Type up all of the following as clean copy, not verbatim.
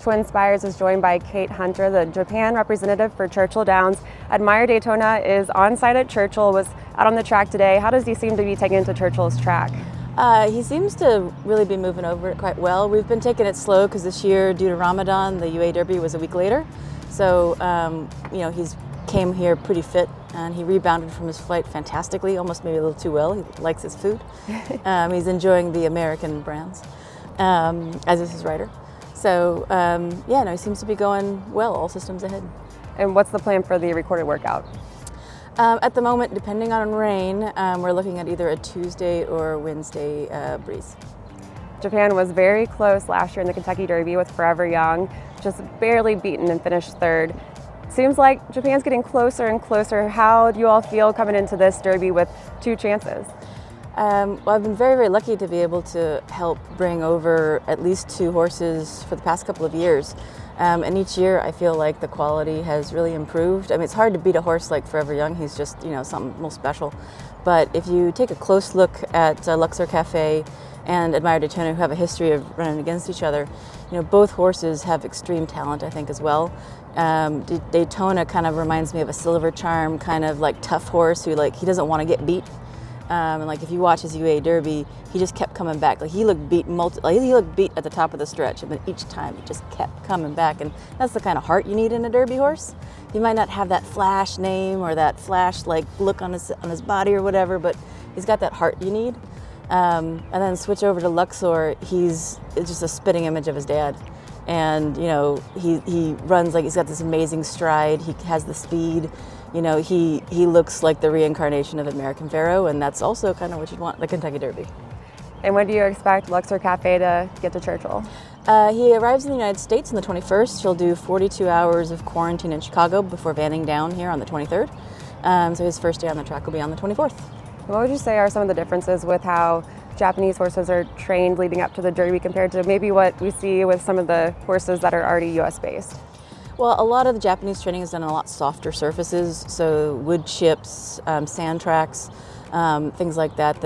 TwinSpires is joined by Kate Hunter, the Japan representative for Churchill Downs. Admire Daytona is on site at Churchill, was out on the track today. How does he seem to be taking it to Churchill's track? He seems to really be moving over it quite well. We've been taking it slow because this year, due to Ramadan, the UAE Derby was a week later. So, he's came here pretty fit and he rebounded from his flight fantastically, almost maybe a little too well. He likes his food. He's enjoying the American brands, as is his rider. So, he seems to be going well, all systems ahead. And what's the plan for the recorded workout? At the moment, depending on rain, we're looking at either a Tuesday or Wednesday breeze. Japan was very close last year in the Kentucky Derby with Forever Young, just barely beaten and finished third. Seems like Japan's getting closer and closer. How do you all feel coming into this Derby with two chances? Well, I've been very, very lucky to be able to help bring over at least two horses for the past couple of years. And each year I feel like the quality has really improved. I mean, it's hard to beat a horse like Forever Young. He's just, something most special. But if you take a close look at Luxor Cafe and Admire Daytona, who have a history of running against each other, both horses have extreme talent, I think, as well. Daytona kind of reminds me of a Silver Charm, kind of like tough horse who he doesn't want to get beat. And if you watch his UAE Derby, he just kept coming back. He looked beat he looked beat at the top of the stretch, but each time he just kept coming back. And that's the kind of heart you need in a Derby horse. He might not have that flash name or that flash look on his body or whatever, but he's got that heart you need. And then switch over to Luxor. It's just a spitting image of his dad. And he runs he's got this amazing stride. He has the speed. He looks like the reincarnation of American Pharaoh, and that's also kind of what you'd want in the Kentucky Derby. And when do you expect Luxor Cafe to get to Churchill? He arrives in the United States on the 21st. He'll do 42 hours of quarantine in Chicago before vanning down here on the 23rd. So his first day on the track will be on the 24th. What would you say are some of the differences with how Japanese horses are trained leading up to the Derby compared to maybe what we see with some of the horses that are already US based? Well, a lot of the Japanese training is done on a lot softer surfaces, so wood chips, sand tracks, things like that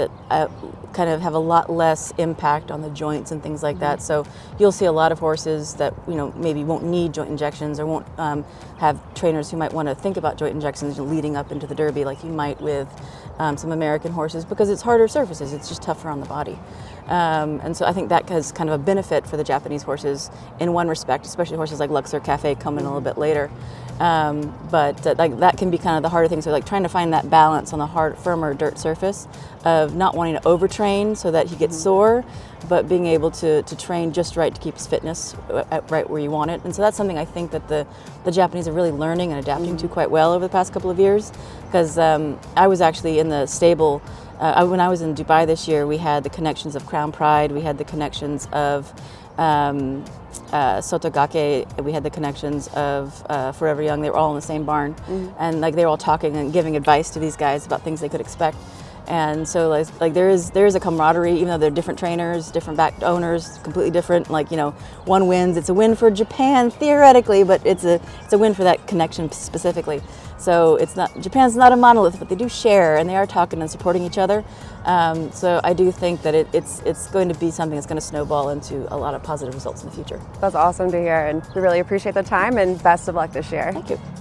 kind of have a lot less impact on the joints and things like that. So you'll see a lot of horses that maybe won't need joint injections or won't have trainers who might want to think about joint injections leading up into the Derby like you might with some American horses, because it's harder surfaces, it's just tougher on the body. And so I think that has kind of a benefit for the Japanese horses in one respect, especially horses like Luxor Cafe coming a little bit later. But that can be kind of the harder thing. So trying to find that balance on the hard, firmer dirt surface of not wanting to overtrain so that he gets sore, but being able to train just right to keep his fitness right where you want it. And so that's something I think that the Japanese are really learning and adapting to quite well over the past couple of years. Because I was actually in the stable when I was in Dubai this year. We had the connections of Crown Pride, we had the connections of Sotogake, we had the connections of Forever Young. They were all in the same barn, and they were all talking and giving advice to these guys about things they could expect. And so there is a camaraderie, even though they're different trainers, different back owners, completely different. One wins, it's a win for Japan theoretically, but it's a win for that connection specifically. So Japan's not a monolith, but they do share, and they are talking and supporting each other. So I do think that it's going to be something that's going to snowball into a lot of positive results in the future. That's awesome to hear, and we really appreciate the time, and best of luck this year. Thank you.